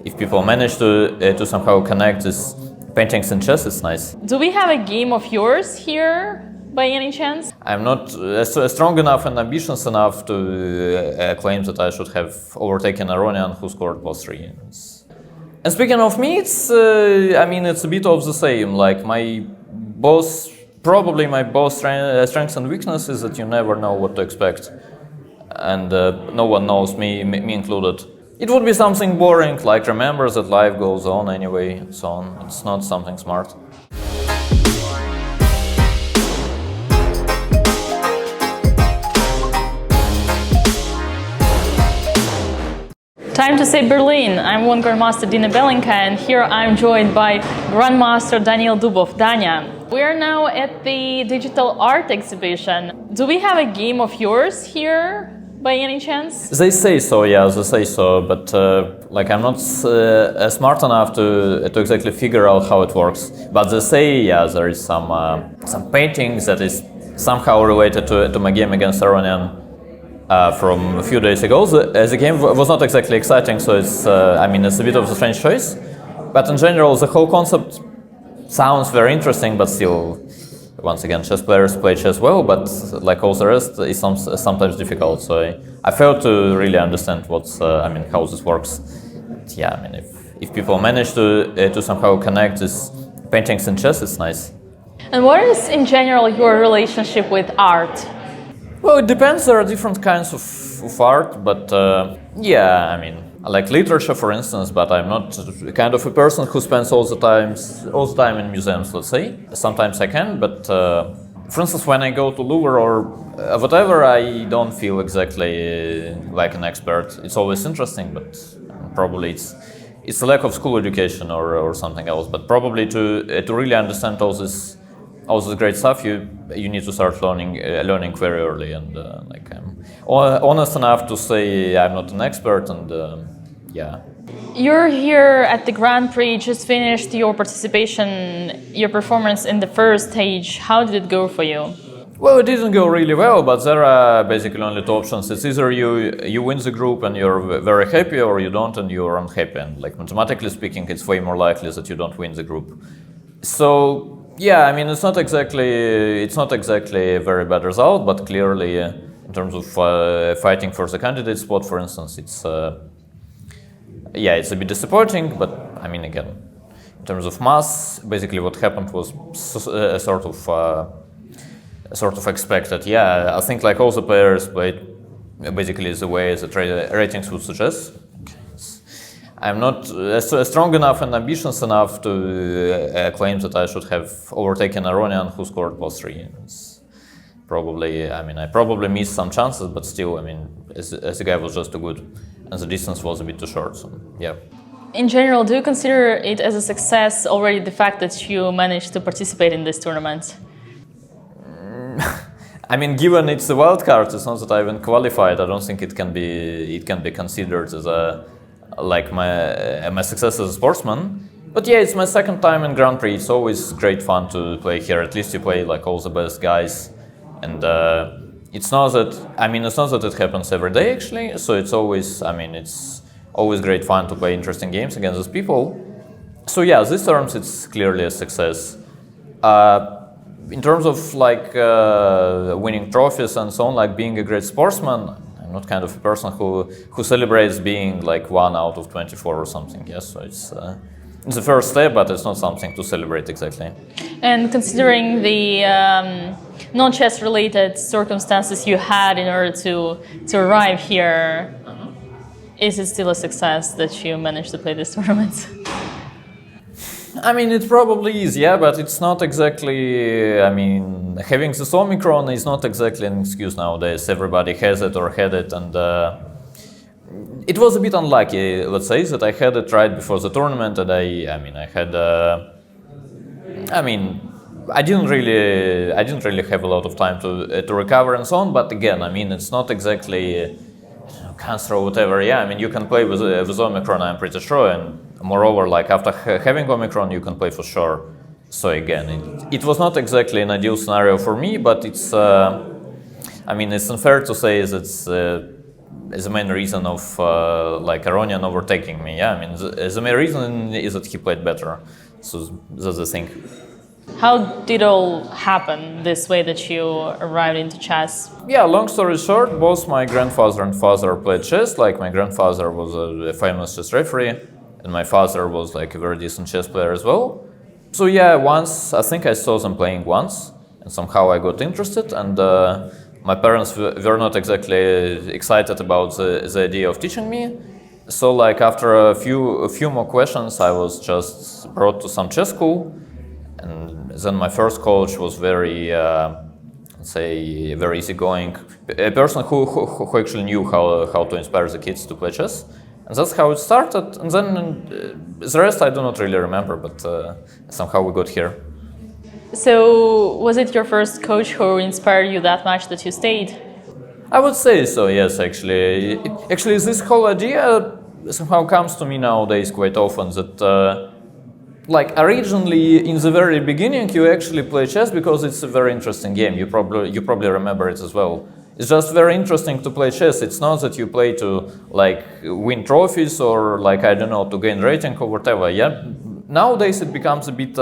If people manage to somehow connect these paintings and chess, it's nice. Do we have a game of yours here by any chance? I'm not strong enough and ambitious enough to claim that I should have overtaken Aronian, who scored +3. And speaking of me, it's it's a bit of the same. Like probably my both strengths and weaknesses is that you never know what to expect, and no one knows, me included. It would be something boring, like remember that life goes on anyway, and so on. It's not something smart. Time to say Berlin. I'm one Grandmaster Dina Belenkaya, and here I'm joined by Grandmaster Daniil Dubov. Dania, we are now at the digital art exhibition. Do we have a game of yours here by any chance? They say so, yeah, they say so, but I'm not smart enough to exactly figure out how it works. But they say, yeah, there is some painting that is somehow related to my game against Aronian from a few days ago. The game was not exactly exciting, so it's a bit of a strange choice. But in general, the whole concept sounds very interesting, but still, once again, chess players play chess well, but like all the rest, it's sometimes difficult. So I failed to really understand how this works. But yeah, if people manage to somehow connect these paintings and chess, it's nice. And what is, in general, your relationship with art? Well, it depends. There are different kinds of art, but I like literature, for instance, but I'm not the kind of a person who spends all the time in museums, let's say. Sometimes I can, but for instance, when I go to Louvre or whatever, I don't feel exactly like an expert. It's always interesting, but probably it's a lack of school education or something else. But probably to really understand all this great stuff, you need to start learning very early, and I'm honest enough to say I'm not an expert, and yeah. You're here at the Grand Prix, just finished your performance in the first stage. How did it go for you? Well, it didn't go really well, but there are basically only two options. It's either you win the group and you're very happy, or you don't and you're unhappy. And mathematically speaking, it's way more likely that you don't win the group. So yeah, it's not exactly a very bad result, but clearly, in terms of fighting for the candidate spot, for instance, it's a bit disappointing. But again, in terms of mass, basically what happened was sort of expected. Yeah, I think all the players played basically the way the ratings would suggest. I'm not strong enough and ambitious enough to claim that I should have overtaken Aronian, who scored +3. I probably missed some chances, but still, as the guy was just too good, and the distance was a bit too short. So yeah. In general, do you consider it as a success already, the fact that you managed to participate in this tournament? Given it's a wild card, it's not that I even qualified. I don't think it can be considered as my success as a sportsman. But yeah, it's my second time in Grand Prix. It's always great fun to play here. At least you play all the best guys, and it's not that it happens every day actually. So it's always great fun to play interesting games against those people. So yeah, this terms it's clearly a success. In terms of winning trophies and so on, being a great sportsman, I'm not kind of a person who celebrates being 1 out of 24 or something. Yes, so it's the first step, but it's not something to celebrate exactly. And considering the non-chess related circumstances you had in order to arrive here, is it still a success that you managed to play this tournament? It probably is, yeah, but it's not exactly, having this Omicron is not exactly an excuse nowadays. Everybody has it or had it, and it was a bit unlucky, let's say, that I had it right before the tournament, and I didn't really have a lot of time to recover and so on, but again, it's not exactly cancer or whatever. Yeah, you can play with Omicron, I'm pretty sure, and moreover, after having Omicron, you can play for sure. So again, it was not exactly an ideal scenario for me, but it's unfair to say that the main reason of like Aronian overtaking me. Yeah, I mean the main reason is that he played better. So that's the thing. How did it all happen this way that you arrived into chess? Yeah, long story short, both my grandfather and father played chess. Like my grandfather was a famous chess referee, and my father was like a very decent chess player as well. So yeah, once I think I saw them playing once, and somehow I got interested. And my parents were not exactly excited about the idea of teaching me. So like after a few more questions, I was just brought to some chess school. And then my first coach was very, let's say, very easygoing, a person who actually knew how to inspire the kids to play chess. And that's how it started. And then the rest I do not really remember, but somehow we got here. So was it your first coach who inspired you that much that you stayed? I would say so, yes, actually. Actually, this whole idea somehow comes to me nowadays quite often that like originally in the very beginning you actually play chess because it's a very interesting game. You probably remember it as well. It's just very interesting to play chess. It's not that you play to like win trophies or like I don't know to gain rating or whatever. Yeah, nowadays it becomes a bit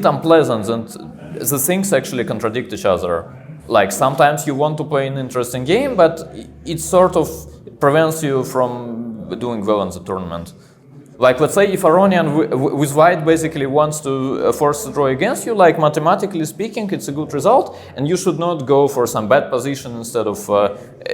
unpleasant and the things actually contradict each other. Like sometimes you want to play an interesting game, but it sort of prevents you from doing well in the tournament. Like let's say if Aronian with white basically wants to force a draw against you, like mathematically speaking it's a good result and you should not go for some bad position instead of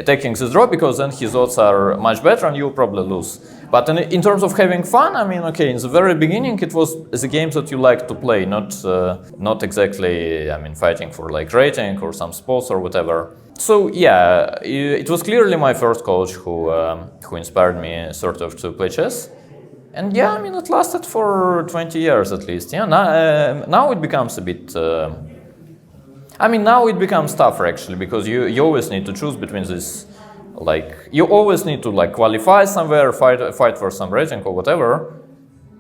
taking the draw because then his odds are much better and you'll probably lose. But in terms of having fun, I mean, okay, in the very beginning it was the games that you like to play, not exactly, I mean, fighting for like rating or some sports or whatever. So yeah, it was clearly my first coach who inspired me sort of to play chess. And yeah, I mean, it lasted for 20 years at least. Yeah, now it becomes a bit. I mean, now it becomes tougher actually because you always need to choose between this. Like you always need to like qualify somewhere, fight for some rating or whatever.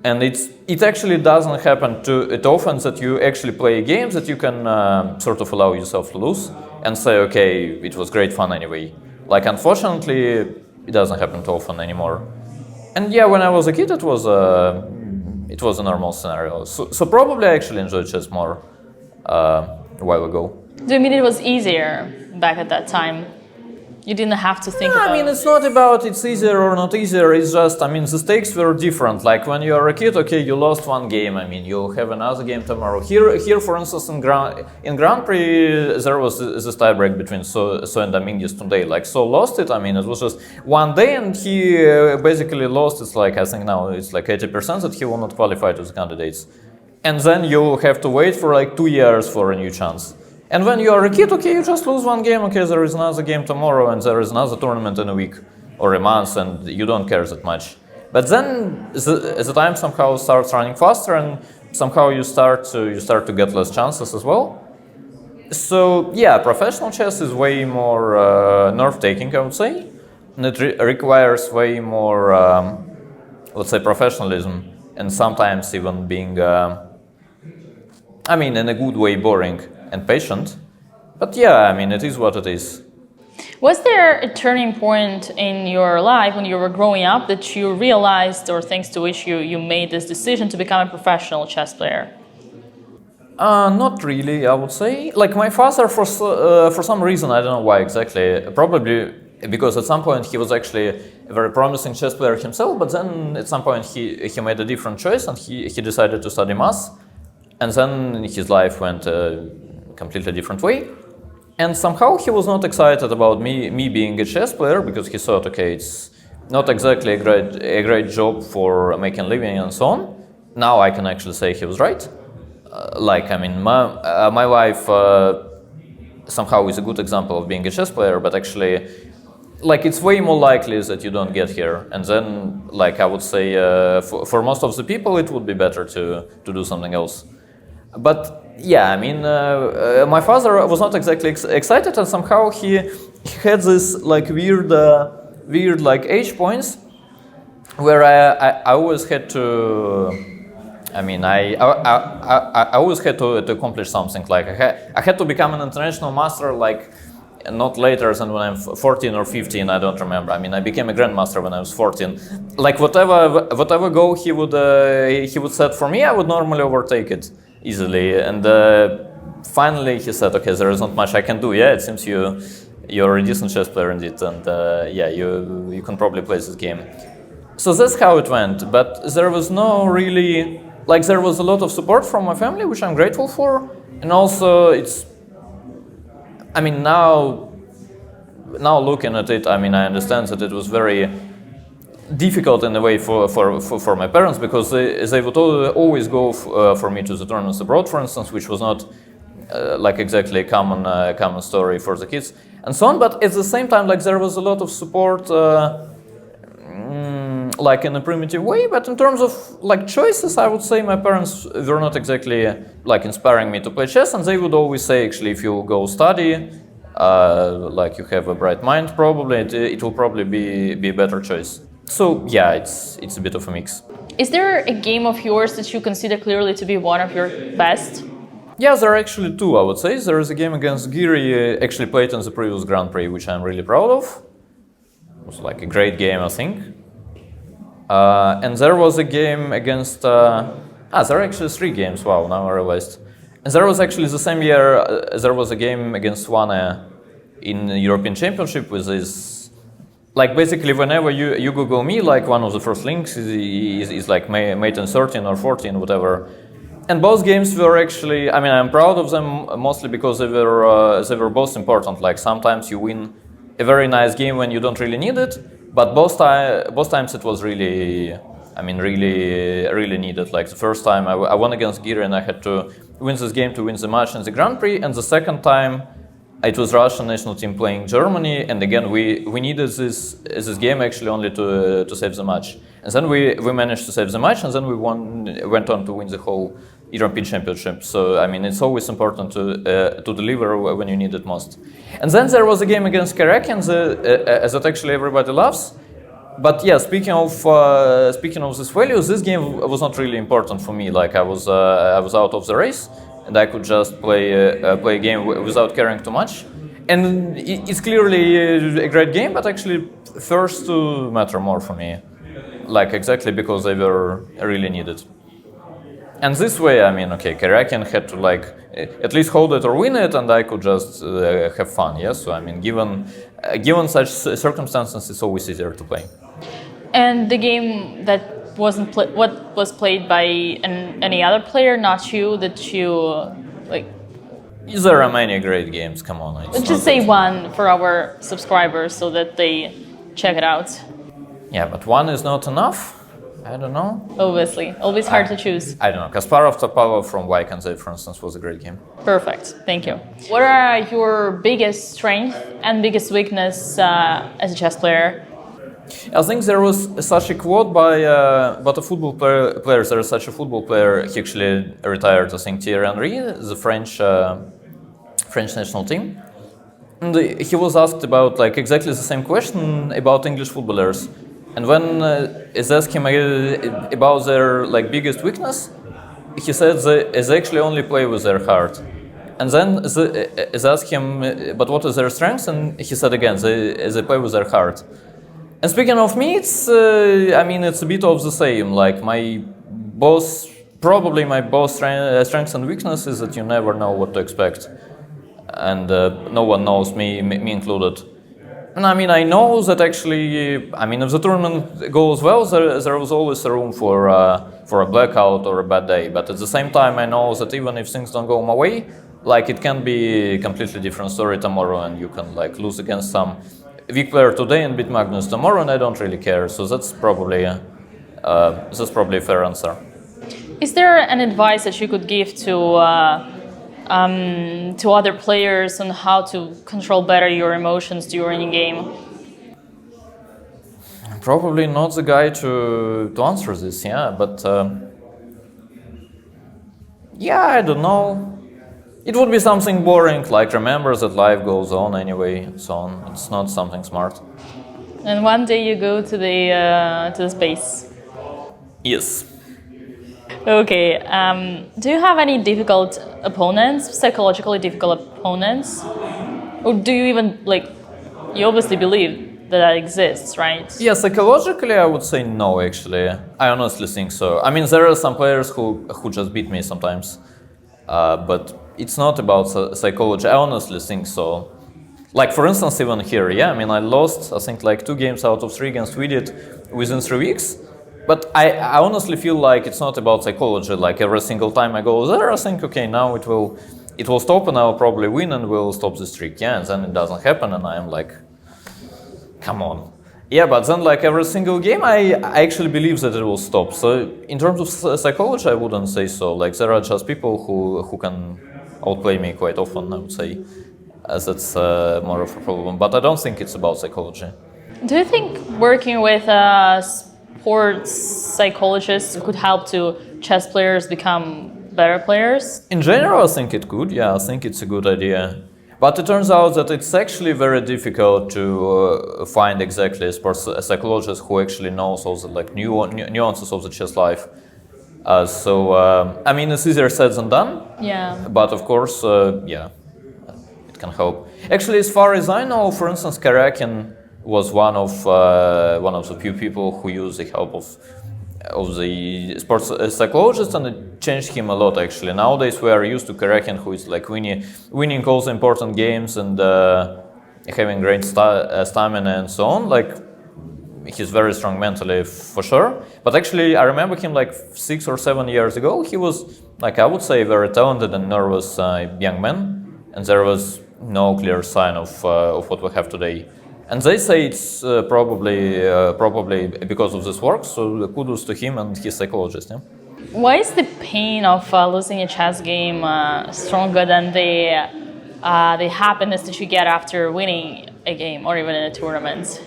And it actually doesn't happen it often that you actually play games that you can sort of allow yourself to lose and say, okay, it was great fun anyway. Like unfortunately, it doesn't happen too often anymore. And yeah, when I was a kid, it was a normal scenario. So probably I actually enjoyed chess more a while ago. Do you mean it was easier back at that time? You didn't have to think about it? I mean, it's not about it's easier or not easier, it's just, I mean, the stakes were different. Like when you are a kid, okay, you lost one game, I mean, you'll have another game tomorrow. Here for instance, in Grand Prix, there was this tiebreak between So and Dominguez today. Like, So lost it, I mean, it was just one day and he basically lost, it's like, I think now it's like 80% that he will not qualify to the candidates. And then you'll have to wait for like 2 years for a new chance. And when you are a kid, okay, you just lose one game, okay, there is another game tomorrow and there is another tournament in a week or a month and you don't care that much. But then the time somehow starts running faster and somehow you start to get less chances as well. So yeah, professional chess is way more nerve-taking, I would say. And it requires way more, let's say, professionalism and sometimes even being, I mean, in a good way, boring and patient. But yeah, I mean, it is what it is. Was there a turning point in your life when you were growing up that you realized, or thanks to which you made this decision to become a professional chess player? Not really, I would say. Like my father, for some reason, I don't know why exactly, probably because at some point he was actually a very promising chess player himself, but then at some point he made a different choice and he decided to study math. And then his life went a completely different way. And somehow he was not excited about me being a chess player because he thought, okay, it's not exactly a great job for making a living and so on. Now I can actually say he was right. Like, I mean, my wife somehow is a good example of being a chess player, but actually, like, it's way more likely that you don't get here. And then, like, I would say, for most of the people, it would be better to do something else. But yeah, I mean, my father was not exactly excited, and somehow he had this like weird like age points where I always had to. I mean, I always had to accomplish something. Like I had to become an international master like not later than when I'm 14 or 15. I don't remember. I mean, I became a grandmaster when I was 14. Like whatever goal he would set for me, I would normally overtake it easily. And finally, he said, "Okay, there is not much I can do. Yeah, it seems you're a decent chess player indeed, and yeah, you can probably play this game." So that's how it went. But there was no really there was a lot of support from my family, which I'm grateful for, and also I mean, now looking at it, I mean, I understand that it was very difficult in a way for my parents, because they would always go for me to the tournaments abroad, for instance, which was not exactly a common story for the kids and so on. But at the same time, there was a lot of support, in a primitive way. But in terms of choices, I would say my parents were not exactly inspiring me to play chess, and they would always say, actually, if you go study, you have a bright mind, probably it will probably be a better choice. So yeah, it's a bit of a mix. Is there a game of yours that you consider clearly to be one of your best? Yeah, there are actually two, I would say. There is a game against Giri, actually played in the previous Grand Prix, which I'm really proud of. It was a great game, I think. And there was a game against... there are actually three games, wow, now I realized. And there was actually the same year, there was a game against Swane in the European Championship with this... basically, whenever you Google me, one of the first links is made in 13 or 14, whatever. And both games were actually, I mean, I'm proud of them mostly because they were both important. Sometimes you win a very nice game when you don't really need it, but both times it was really, I mean, really needed. The first time I won against Giri and I had to win this game to win the match in the Grand Prix, and the second time it was Russian national team playing Germany, and again we needed this game actually only to save the match. And then we managed to save the match, and then we went on to win the whole European Championship. So I mean, it's always important to deliver when you need it most. And then there was a game against Karakian that actually everybody loves. But yeah, speaking of this value, this game was not really important for me. I was out of the race, and I could just play a game without caring too much. And it's clearly a great game, but actually first two matter more for me. Exactly because they were really needed. And this way, I mean, okay, Karakian had to at least hold it or win it, and I could just have fun. Yes, so I mean, given such circumstances, it's always easier to play. And the game that wasn't what was played by any other player, not you, that you like? There are many great games. Come on, just say one for our subscribers so that they check it out. Yeah, but one is not enough. I don't know. Obviously, always hard to choose. I don't know. Kasparov Topalov from Vaikanze, for instance, was a great game. Perfect. Thank you. What are your biggest strength and biggest weakness as a chess player? I think there was such a quote by a football player. There is such a football player. He actually retired. I think Thierry Henry, the French national team. And he was asked about exactly the same question about English footballers. And when is asked him about their biggest weakness, he said they actually only play with their heart. And then is asked him, but what is their strength? And he said again, they play with their heart. And speaking of me, it's I mean, it's a bit of the same. My both strengths and weaknesses that you never know what to expect, and no one knows, me included. And I mean, I know that actually, I mean, if the tournament goes well, there was always a room for a blackout or a bad day. But at the same time, I know that even if things don't go my way, it can be a completely different story tomorrow, and you can lose against some weak player today and beat Magnus tomorrow, and I don't really care. So that's probably a fair answer. Is there an advice that you could give to other players on how to control better your emotions during a game? Probably not the guy to answer this, yeah, but yeah, I don't know. It would be something boring, remember that life goes on anyway, and so on. It's not something smart. And one day you go to the space. Yes. Okay. Do you have any difficult opponents, psychologically difficult opponents? Or do you even, like, you obviously believe that exists, right? Yeah, psychologically, I would say no. Actually, I honestly think so. I mean, there are some players who just beat me sometimes, but it's not about psychology. I honestly think so. Like for instance, even here, yeah. I mean, I lost, I think, like 2 games out of 3 against FIDE within 3 weeks. But I honestly feel like it's not about psychology. Like every single time I go there, I think, okay, now it will stop, and I'll probably win, and we'll stop the streak. Yeah, and then it doesn't happen, and I'm like, come on. Yeah, but then like every single game, I actually believe that it will stop. So in terms of psychology, I wouldn't say so. Like there are just people who can outplay me quite often, I would say. That's more of a problem. But I don't think it's about psychology. Do you think working with a sports psychologist could help to chess players become better players? In general, I think it could. Yeah, I think it's a good idea. But it turns out that it's actually very difficult to find exactly a sports psychologist who actually knows all the like nuances of the chess life. I mean, it's easier said than done. Yeah. But of course, yeah, it can help. Actually, as far as I know, for instance, Karakin was one of the few people who used the help of the sports psychologist, and it changed him a lot. Actually, nowadays we are used to Karakin, who is like winning all the important games and having great stamina and so on. Like he's very strong mentally for sure. But actually, I remember him like 6 or 7 years ago. He was like, I would say, a very talented and nervous young man, and there was no clear sign of what we have today. And they say it's probably because of this work, so kudos to him and his psychologist. Yeah? Why is the pain of losing a chess game stronger than the happiness that you get after winning a game or even in a tournament?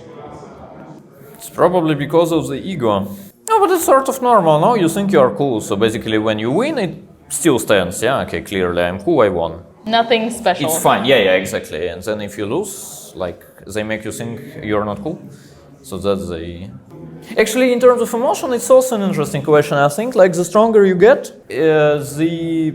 It's probably because of the ego. No, but it's sort of normal, no? You think you are cool, so basically when you win, it still stands. Yeah, okay, clearly I'm cool, I won. Nothing special. It's fine, yeah, exactly. And then if you lose, like, they make you think you're not cool. So that's the... Actually, in terms of emotion, it's also an interesting question. I think, like, the stronger you get, the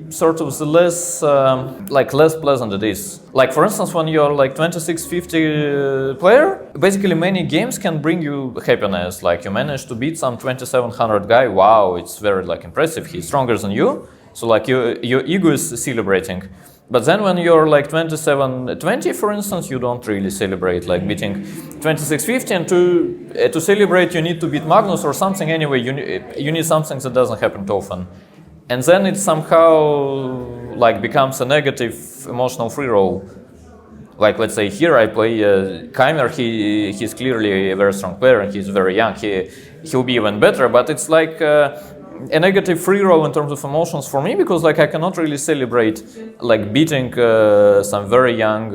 less pleasant it is. Like, for instance, when you're like 2650 player, basically many games can bring you happiness. Like, you manage to beat some 2700 guy. Wow, it's very like impressive. He's stronger than you. So like your ego is celebrating. But then when you're like 2720, for instance, you don't really celebrate, like beating 2650, and to celebrate you need to beat Magnus or something anyway. You need something that doesn't happen too often. And then it somehow like becomes a negative emotional free roll. Like let's say here I play Keimer, he's clearly a very strong player and he's very young, he'll be even better, but it's like a negative free roll in terms of emotions for me, because like I cannot really celebrate like beating some very young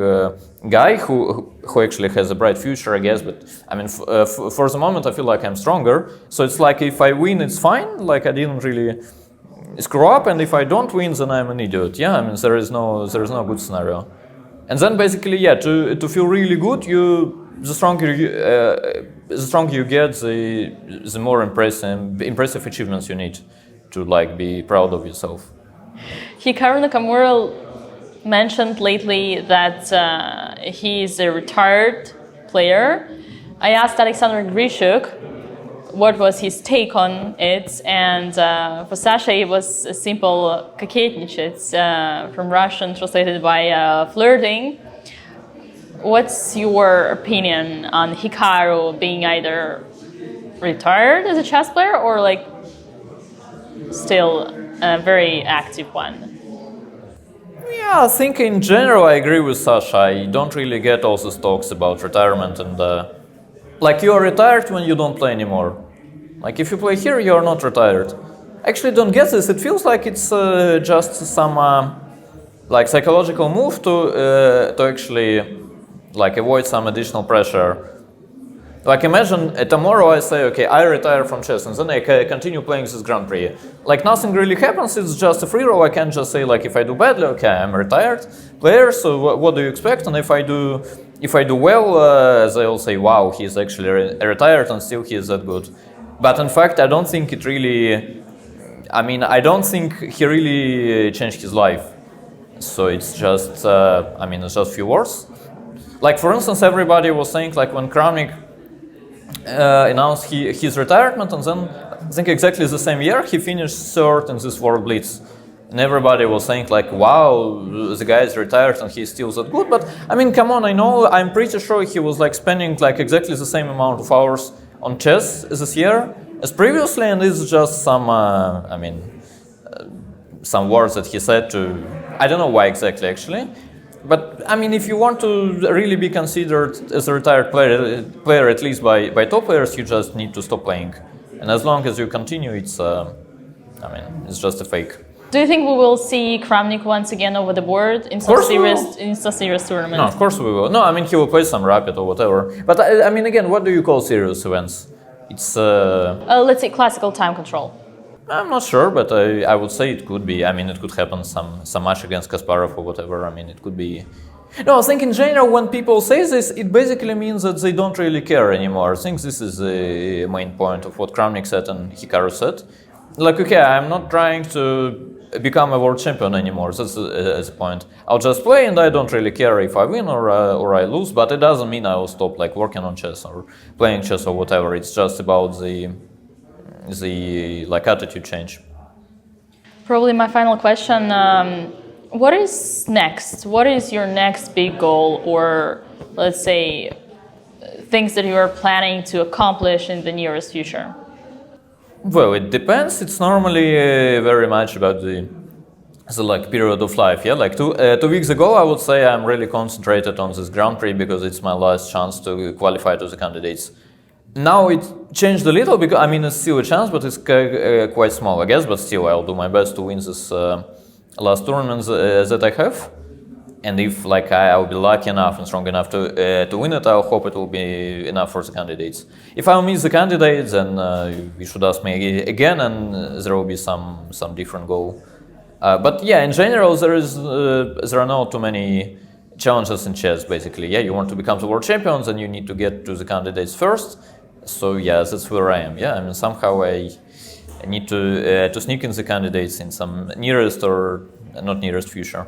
guy who actually has a bright future, I guess. But I mean, for the moment, I feel like I'm stronger. So it's like if I win, it's fine. Like I didn't really screw up, and if I don't win, then I'm an idiot. Yeah, I mean there is no good scenario. And then basically, yeah, to feel really good, the stronger you get, the more impressive achievements you need to like be proud of yourself. Hikaru Nakamura mentioned lately that he is a retired player. I asked Alexander Grishuk what was his take on it, and for Sasha it was a simple koketnichit, from Russian translated by flirting. What's your opinion on Hikaru being either retired as a chess player or like still a very active one? Yeah, I think in general I agree with Sasha. I don't really get all these talks about retirement and like you are retired when you don't play anymore. Like if you play here, you are not retired. Actually, don't get this. It feels like it's just some like psychological move to actually like avoid some additional pressure. Like imagine tomorrow I say, okay, I retire from chess and then I continue playing this Grand Prix. Like nothing really happens, it's just a free roll. I can just say like if I do badly, okay, I'm a retired player, so what do you expect? And if I do well, they'll say, wow, he's actually retired and still he is that good. But in fact, I don't think it really, I don't think he really changed his life. So it's just, it's just a few words. Like for instance, everybody was saying like when Kramnik announced his retirement, and then I think exactly the same year he finished third in this World Blitz. And everybody was saying like, wow, the guy is retired and he's still that good. But I mean, come on, I'm pretty sure he was like spending like exactly the same amount of hours on chess this year as previously, and it's just some, some words that he said to, I don't know why exactly actually. But I mean, if you want to really be considered as a retired player at least by top players, you just need to stop playing. And as long as you continue, it's just a fake. Do you think we will see Kramnik once again over the board in some serious tournament? No, of course we will. No, I mean, he will play some rapid or whatever. But I mean, again, what do you call serious events? It's let's say classical time control. I'm not sure, but I would say it could be. I mean, it could happen some match against Kasparov or whatever. I mean, it could be. No, I think in general, when people say this, it basically means that they don't really care anymore. I think this is the main point of what Kramnik said and Hikaru said. Like, okay, I'm not trying to become a world champion anymore. That's the point. I'll just play, and I don't really care if I win or I lose. But it doesn't mean I will stop like working on chess or playing chess or whatever. It's just about the like attitude change. Probably my final question. What is next? What is your next big goal, or let's say things that you are planning to accomplish in the nearest future? Well, it depends. It's normally very much about the like period of life. Yeah, like 2 weeks ago, I would say I'm really concentrated on this Grand Prix because it's my last chance to qualify to the candidates. Now it changed a little because I mean it's still a chance, but it's quite small, I guess. But still, I'll do my best to win this last tournament that I have. And if like I'll be lucky enough and strong enough to win it, I hope it will be enough for the candidates. If I'll miss the candidates, then you should ask me again, and there will be some different goal. But yeah, in general, there are not too many challenges in chess. Basically, yeah, you want to become the world champions, and you need to get to the candidates first. So yeah, that's where I am. Yeah, I mean somehow I need to sneak in the candidates in some nearest or not nearest future.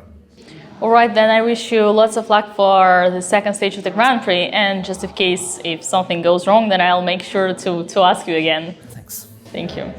All right, then I wish you lots of luck for the second stage of the Grand Prix. And just in case if something goes wrong, then I'll make sure to ask you again. Thanks. Thank you.